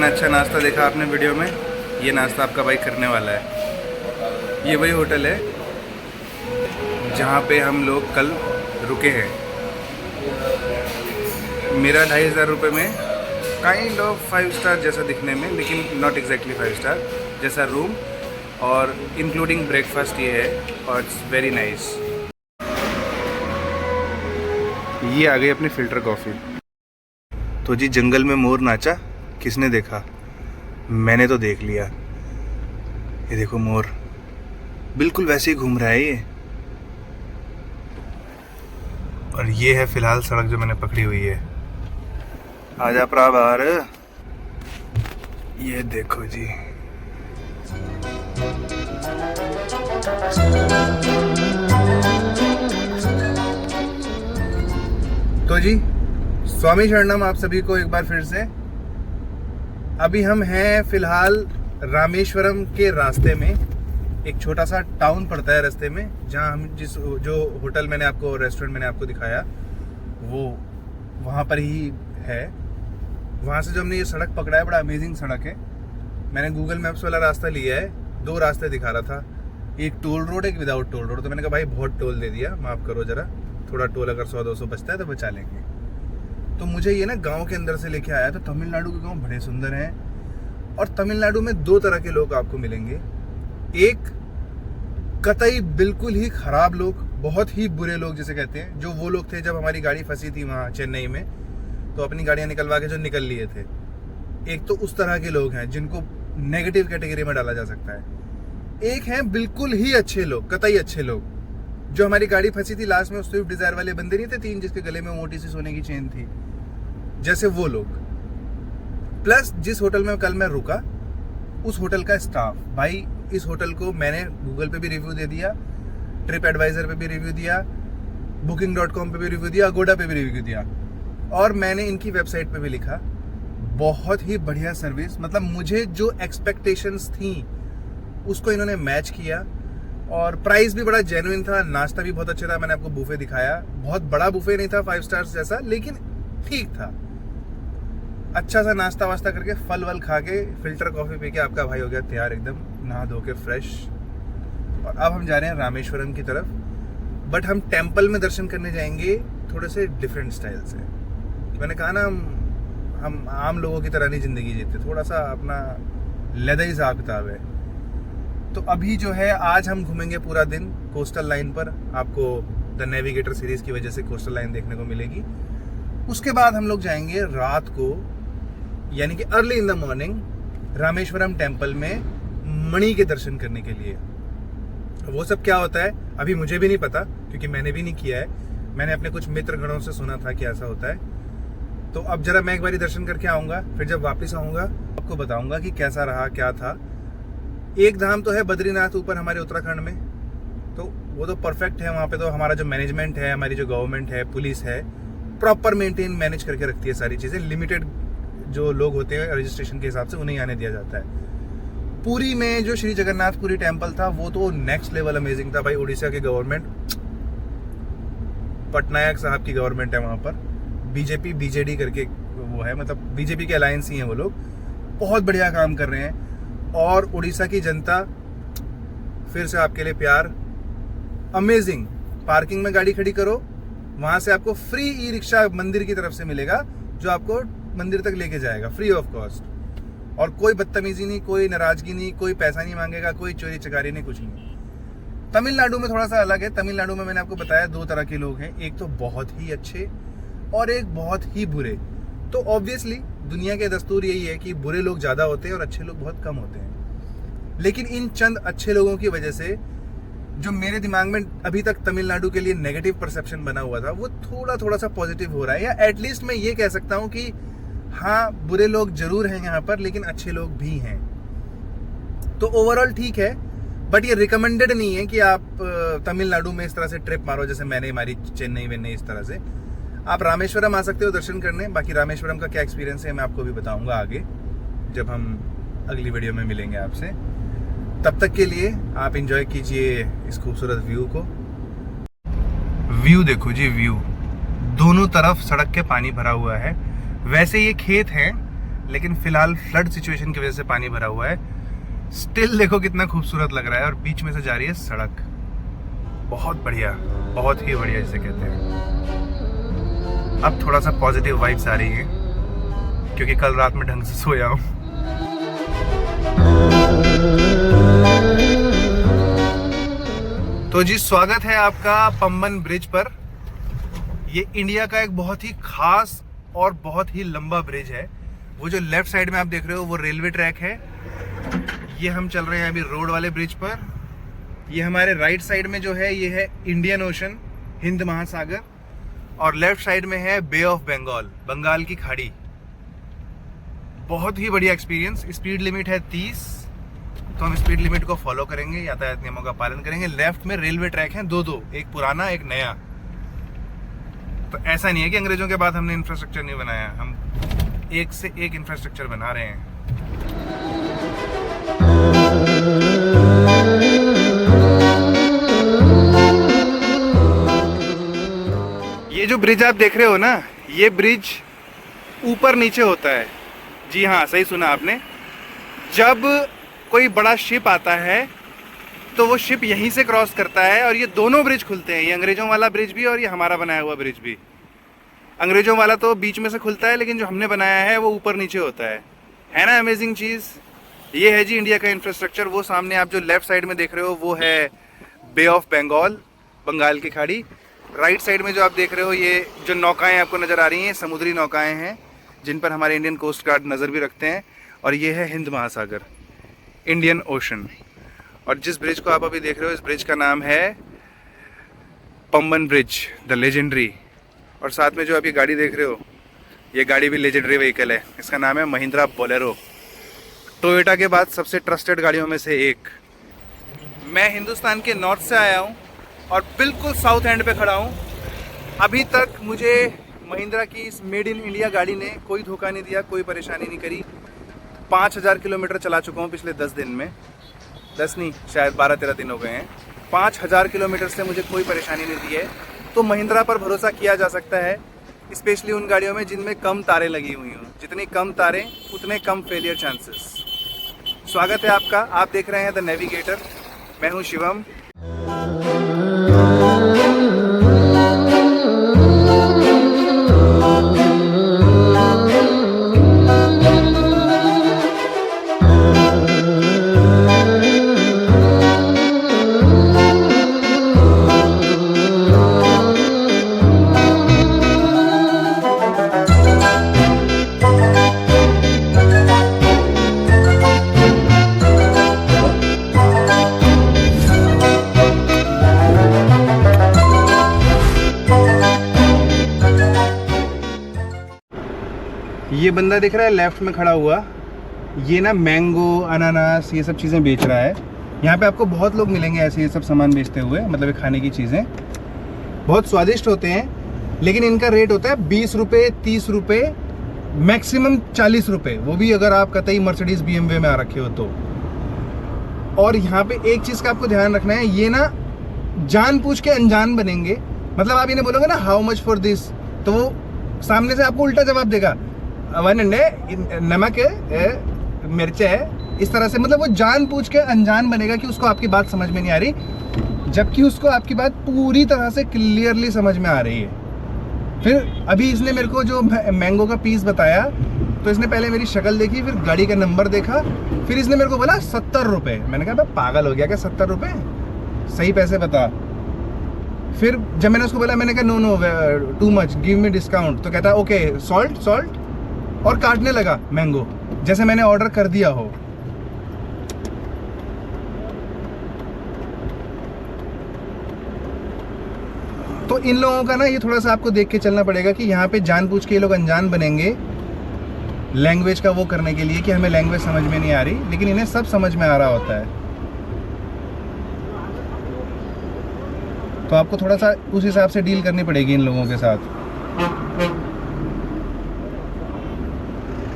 इतना अच्छा नाश्ता देखा आपने वीडियो में, ये नाश्ता आपका भाई करने वाला है। ये वही होटल है जहाँ पे हम लोग कल रुके हैं। मेरा 2500 रुपये में काइंड ऑफ 5 स्टार जैसा दिखने में, लेकिन नॉट एग्जैक्टली 5 स्टार जैसा रूम, और इंक्लूडिंग ब्रेकफास्ट ये है, और इट्स वेरी नाइस। ये आ गई अपनी फ़िल्टर कॉफ़ी। तो जी, जंगल में मोर नाचा, किसने देखा? मैंने तो देख लिया। ये देखो मोर बिल्कुल वैसे ही घूम रहा है ये। और ये है फिलहाल सड़क जो मैंने पकड़ी हुई है। आजा प्रा बाहर। ये देखो जी, तो जी स्वामी शरणम आप सभी को एक बार फिर से। अभी हम हैं फिलहाल रामेश्वरम के रास्ते में। एक छोटा सा टाउन पड़ता है रास्ते में, जहां हम जो होटल मैंने आपको, रेस्टोरेंट मैंने आपको दिखाया, वो वहां पर ही है। वहां से जो हमने ये सड़क पकड़ा है, बड़ा अमेजिंग सड़क है। मैंने गूगल मैप्स वाला रास्ता लिया है, 2 रास्ते दिखा रहा था, एक टोल रोड, एक विदाउट टोल रोड। तो मैंने कहा भाई बहुत टोल दे दिया, माफ़ करो ज़रा, थोड़ा टोल अगर 100-200 बचता है तो बचा लेंगे। तो मुझे ये ना गांव के अंदर से लेके आया। तो तमिलनाडु के गांव बड़े सुंदर हैं, और तमिलनाडु में 2 तरह के लोग आपको मिलेंगे। एक कतई बिल्कुल ही ख़राब लोग, बहुत ही बुरे लोग जिसे कहते हैं, जो वो लोग थे जब हमारी गाड़ी फंसी थी वहाँ चेन्नई में, तो अपनी गाड़ियाँ निकलवा के जो निकल लिए थे। एक तो उस तरह के लोग हैं जिनको नेगेटिव कैटेगरी में डाला जा सकता है। एक हैं बिल्कुल ही अच्छे लोग, कतई अच्छे लोग, जो हमारी गाड़ी फंसी थी लास्ट में, उस स्विफ्ट डिजायर वाले बंदे नहीं थे 3, जिसके गले में मोटी सी सोने की चेन थी, जैसे वो लोग। प्लस जिस होटल में कल मैं रुका, उस होटल का स्टाफ, भाई इस होटल को मैंने गूगल पे भी रिव्यू दे दिया, ट्रिप एडवाइजर पे भी रिव्यू दिया, booking.com पे भी रिव्यू दिया, अगोडा पे भी रिव्यू दिया, और मैंने इनकी वेबसाइट पे भी लिखा। बहुत ही बढ़िया सर्विस, मतलब मुझे जो एक्सपेक्टेशंस थी उसको इन्होंने मैच किया, और प्राइस भी बड़ा जेन्युइन था, नाश्ता भी बहुत अच्छा था। मैंने आपको बुफे दिखाया, बहुत बड़ा बुफे नहीं था 5 स्टार्स जैसा, लेकिन ठीक था। अच्छा सा नाश्ता वास्ता करके, फल वल खा के, फिल्टर कॉफ़ी पी के आपका भाई हो गया तैयार, एकदम नहा धो के फ्रेश। और अब हम जा रहे हैं रामेश्वरम की तरफ, बट हम टेम्पल में दर्शन करने जाएंगे थोड़े से डिफरेंट स्टाइल से। मैंने कहा ना, हम आम लोगों की तरह नहीं ज़िंदगी जीते, थोड़ा सा अपना लदा हिसाब किताब है। तो अभी जो है, आज हम घूमेंगे पूरा दिन कोस्टल लाइन पर। आपको द नेविगेटर सीरीज़ की वजह से कोस्टल लाइन देखने को मिलेगी। उसके बाद हम लोग जाएंगे रात को, यानी कि early in the morning, Rameswaram temple में मणि के दर्शन करने के लिए। वो सब क्या होता है अभी मुझे भी नहीं पता, क्योंकि मैंने भी नहीं किया है। मैंने अपने कुछ मित्र गणों से सुना था कि ऐसा होता है। तो अब जरा मैं एक बारी दर्शन करके आऊँगा, फिर जब वापस आऊँगा आपको बताऊँगा कि कैसा रहा, क्या था। एक धाम तो है बद्रीनाथ ऊपर हमारे उत्तराखंड में, तो वो तो परफेक्ट है। वहाँ पे तो हमारा जो मैनेजमेंट है, हमारी जो गवर्नमेंट है, पुलिस है, प्रॉपर मेंटेन मैनेज करके रखती है सारी चीज़ें। लिमिटेड जो लोग होते हैं रजिस्ट्रेशन के हिसाब से, उन्हें आने दिया जाता है। पुरी में जो श्री जगन्नाथपुरी टेम्पल था, वो तो नेक्स्ट लेवल अमेजिंग था भाई। उड़ीसा की गवर्नमेंट, पटनायक साहब की गवर्नमेंट है वहाँ पर, बीजेपी बीजेडी करके वो है, मतलब बीजेपी के अलायंस ही हैं वो लोग। बहुत बढ़िया काम कर रहे हैं, और उड़ीसा की जनता फिर से आपके लिए प्यार, अमेजिंग। पार्किंग में गाड़ी खड़ी करो, वहां से आपको फ्री ई रिक्शा मंदिर की तरफ से मिलेगा, जो आपको मंदिर तक लेके जाएगा फ्री ऑफ कॉस्ट। और कोई बदतमीजी नहीं, कोई नाराजगी नहीं, कोई पैसा नहीं मांगेगा, कोई चोरी चकारी नहीं, कुछ नहीं। तमिलनाडु में थोड़ा सा अलग है। तमिलनाडु में मैंने आपको बताया 2 तरह के लोग हैं, एक तो बहुत ही अच्छे और एक बहुत ही बुरे। तो ऑब्वियसली दुनिया के दस्तूर यही है कि बुरे लोग ज़्यादा होते हैं और अच्छे लोग बहुत कम होते हैं। लेकिन इन चंद अच्छे लोगों की वजह से जो मेरे दिमाग में अभी तक तमिलनाडु के लिए नेगेटिव परसेप्शन बना हुआ था, वो थोड़ा सा पॉजिटिव हो रहा है। या एटलीस्ट मैं ये कह सकता हूँ कि हाँ, बुरे लोग जरूर हैं यहाँ पर, लेकिन अच्छे लोग भी हैं। तो ओवरऑल ठीक है, बट ये रिकमेंडेड नहीं है कि आप तमिलनाडु में इस तरह से ट्रिप मारो जैसे मैंने मारी चेन्नई में। इस तरह से आप रामेश्वरम आ सकते हो दर्शन करने। बाकी रामेश्वरम का क्या एक्सपीरियंस है मैं आपको भी बताऊंगा आगे, जब हम अगली वीडियो में मिलेंगे आपसे। तब तक के लिए आप एंजॉय कीजिए इस खूबसूरत व्यू को। व्यू देखो जी, व्यू दोनों तरफ सड़क के पानी भरा हुआ है। वैसे ये खेत हैं, लेकिन फिलहाल फ्लड सिचुएशन की वजह से पानी भरा हुआ है। स्टिल देखो कितना खूबसूरत लग रहा है, और बीच में से जा रही है सड़क। बहुत बढ़िया, बहुत ही बढ़िया जिसे कहते हैं। अब थोड़ा सा पॉजिटिव वाइब्स आ रही है क्योंकि कल रात में ढंग से सोया हूँ। तो जी स्वागत है आपका पंबन ब्रिज पर। ये इंडिया का एक बहुत ही खास और बहुत ही लंबा ब्रिज है। वो जो लेफ्ट साइड में आप देख रहे हो वो रेलवे ट्रैक है। ये हम चल रहे हैं अभी रोड वाले ब्रिज पर। ये हमारे राइट साइड में जो है ये है इंडियन ओशन, हिंद महासागर, और लेफ्ट साइड में है बे ऑफ बंगाल, बंगाल की खाड़ी। बहुत ही बढ़िया एक्सपीरियंस। स्पीड लिमिट है 30, तो हम स्पीड लिमिट को फॉलो करेंगे, यातायात नियमों का पालन करेंगे। लेफ्ट में रेलवे ट्रैक हैं दो, एक पुराना एक नया। तो ऐसा नहीं है कि अंग्रेजों के बाद हमने इंफ्रास्ट्रक्चर नहीं बनाया, हम एक से एक इंफ्रास्ट्रक्चर बना रहे हैं। ये जो ब्रिज आप देख रहे हो ना, ये ब्रिज ऊपर नीचे होता है। जी हाँ, सही सुना आपने। जब कोई बड़ा शिप आता है तो वो शिप यहीं से क्रॉस करता है और ये दोनों ब्रिज खुलते हैं, ये अंग्रेजों वाला ब्रिज भी और ये हमारा बनाया हुआ ब्रिज भी। अंग्रेजों वाला तो बीच में से खुलता है, लेकिन जो हमने बनाया है वो ऊपर नीचे होता है ना अमेजिंग चीज़। ये है जी इंडिया का इंफ्रास्ट्रक्चर। वो सामने आप जो लेफ्ट साइड में देख रहे हो वो है बे ऑफ बंगाल, बंगाल की खाड़ी। राइट साइड में जो आप देख रहे हो ये जो नौकाएं आपको नज़र आ रही हैं, समुद्री नौकाएं हैं जिन पर हमारे इंडियन कोस्ट गार्ड नज़र भी रखते हैं। और ये है हिंद महासागर, इंडियन ओशन। और जिस ब्रिज को आप अभी देख रहे हो, इस ब्रिज का नाम है पंबन ब्रिज, द लेजेंडरी। और साथ में जो आप ये गाड़ी देख रहे हो, ये गाड़ी भी लेजेंडरी व्हीकल है। इसका नाम है महिंद्रा बोलेरो, टोयोटा के बाद सबसे ट्रस्टेड गाड़ियों में से एक। मैं हिंदुस्तान के नॉर्थ से आया हूँ और बिल्कुल साउथ एंड पे खड़ा हूँ। अभी तक मुझे महिंद्रा की इस मेड इन इंडिया गाड़ी ने कोई धोखा नहीं दिया, कोई परेशानी नहीं करी। 5000 किलोमीटर चला चुका हूँ पिछले 10 दिन में, 10 नहीं शायद 12-13 दिन हो गए हैं। 5000 किलोमीटर से मुझे कोई परेशानी नहीं दी है। तो महिंद्रा पर भरोसा किया जा सकता है, स्पेशली उन गाड़ियों में जिनमें कम तारें लगी हुई हों। जितनी कम तारें उतने कम फेलियर चांसेस। स्वागत है आपका, आप देख रहे हैं द नेविगेटर। मैं हूँ शिवम। ये बंदा दिख रहा है लेफ्ट में खड़ा हुआ, ये ना मैंगो, अनानास, ये सब चीज़ें बेच रहा है। यहाँ पे आपको बहुत लोग मिलेंगे ऐसे ये सब सामान बेचते हुए, मतलब ये खाने की चीज़ें बहुत स्वादिष्ट होते हैं। लेकिन इनका रेट होता है 20 रुपये, 30 रुपये, मैक्सिमम 40 रुपये, वो भी अगर आप कतई मर्सिडीज BMW में आ रखे हो तो। और यहाँ पे एक चीज़ का आपको ध्यान रखना है, ये ना जानबूझ के अनजान बनेंगे। मतलब आप इन्हें बोलोगे ना हाउ मच फॉर दिस, तो वो सामने से आपको उल्टा जवाब देगा, नमक है, मिर्च है, इस तरह से। मतलब वो जानबूझ के अनजान बनेगा कि उसको आपकी बात समझ में नहीं आ रही, जबकि उसको आपकी बात पूरी तरह से क्लियरली समझ में आ रही है। फिर अभी इसने मेरे को जो मैंगो का पीस बताया, तो इसने पहले मेरी शक्ल देखी, फिर गाड़ी का नंबर देखा, फिर इसने मेरे को बोला 70 रुपये। मैंने कहा पागल हो गया क्या, 70 रुपये, सही पैसे बता। फिर जब मैंने उसको बोला, मैंने कहा no too much, give me discount, तो कहता है ओके सॉल्ट, और काटने लगा मैंगो जैसे मैंने ऑर्डर कर दिया हो। तो इन लोगों का ना ये थोड़ा सा आपको देख के चलना पड़ेगा कि यहाँ पे जानबूझ के ये लोग अनजान बनेंगे लैंग्वेज का वो करने के लिए कि हमें लैंग्वेज समझ में नहीं आ रही, लेकिन इन्हें सब समझ में आ रहा होता है। तो आपको थोड़ा सा उस हिसाब से डील करनी पड़ेगी इन लोगों के साथ।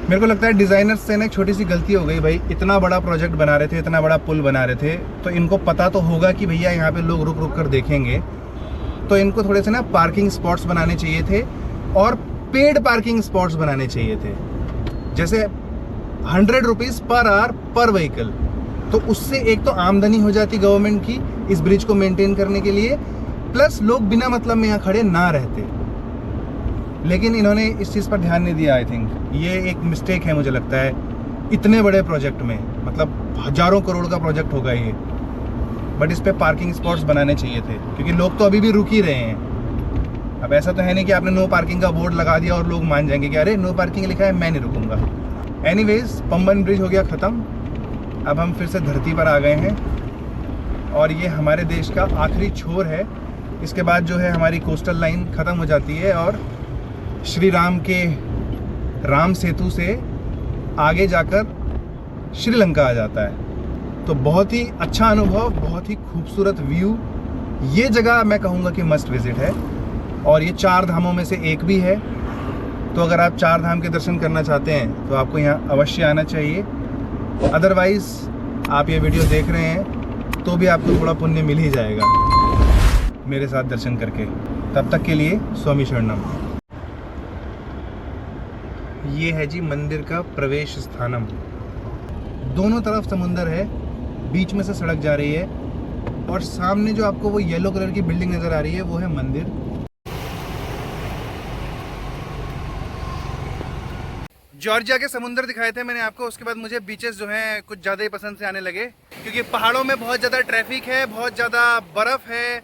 मेरे को लगता है डिज़ाइनर्स से ना एक छोटी सी गलती हो गई भाई। इतना बड़ा प्रोजेक्ट बना रहे थे, इतना बड़ा पुल बना रहे थे, तो इनको पता तो होगा कि भैया यहाँ पे लोग रुक रुक कर देखेंगे, तो इनको थोड़े से ना पार्किंग स्पॉट्स बनाने चाहिए थे, और पेड पार्किंग स्पॉट्स बनाने चाहिए थे। जैसे ₹100 पर आवर पर व्हीकल। तो उससे एक तो आमदनी हो जाती गवर्नमेंट की इस ब्रिज को मेंटेन करने के लिए, प्लस लोग बिना मतलब में यहाँ खड़े ना रहते। लेकिन इन्होंने इस चीज़ पर ध्यान नहीं दिया। आई थिंक ये एक मिस्टेक है मुझे लगता है, इतने बड़े प्रोजेक्ट में, मतलब हजारों करोड़ का प्रोजेक्ट होगा ये, बट इस पे पार्किंग स्पॉट्स बनाने चाहिए थे, क्योंकि लोग तो अभी भी रुक ही रहे हैं। अब ऐसा तो है नहीं कि आपने नो पार्किंग का बोर्ड लगा दिया और लोग मान जाएंगे कि अरे नो पार्किंग लिखा है, मैं नहीं रुकूंगा। एनीवेज, पंबन ब्रिज हो गया ख़त्म। अब हम फिर से धरती पर आ गए हैं और ये हमारे देश का आखिरी छोर है। इसके बाद जो है हमारी कोस्टल लाइन ख़त्म हो जाती है और श्री राम के राम सेतु से आगे जाकर श्रीलंका आ जाता है। तो बहुत ही अच्छा अनुभव, बहुत ही खूबसूरत व्यू। ये जगह मैं कहूँगा कि मस्ट विजिट है और ये 4 धामों में से एक भी है। तो अगर आप 4 धाम के दर्शन करना चाहते हैं तो आपको यहाँ अवश्य आना चाहिए। अदरवाइज़ आप ये वीडियो देख रहे हैं तो भी आपको थोड़ा पुण्य मिल ही जाएगा मेरे साथ दर्शन करके। तब तक के लिए स्वामी शरणम। ये है जी मंदिर का प्रवेश स्थानम। दोनों तरफ समुंदर है, बीच में से सड़क जा रही है और सामने जो आपको वो येलो कलर की बिल्डिंग नज़र आ रही है वो है मंदिर। जॉर्जिया के समुंदर दिखाए थे मैंने आपको, उसके बाद मुझे बीचेस जो हैं कुछ ज़्यादा ही पसंद से आने लगे, क्योंकि पहाड़ों में बहुत ज़्यादा ट्रैफिक है, बहुत ज़्यादा बर्फ़ है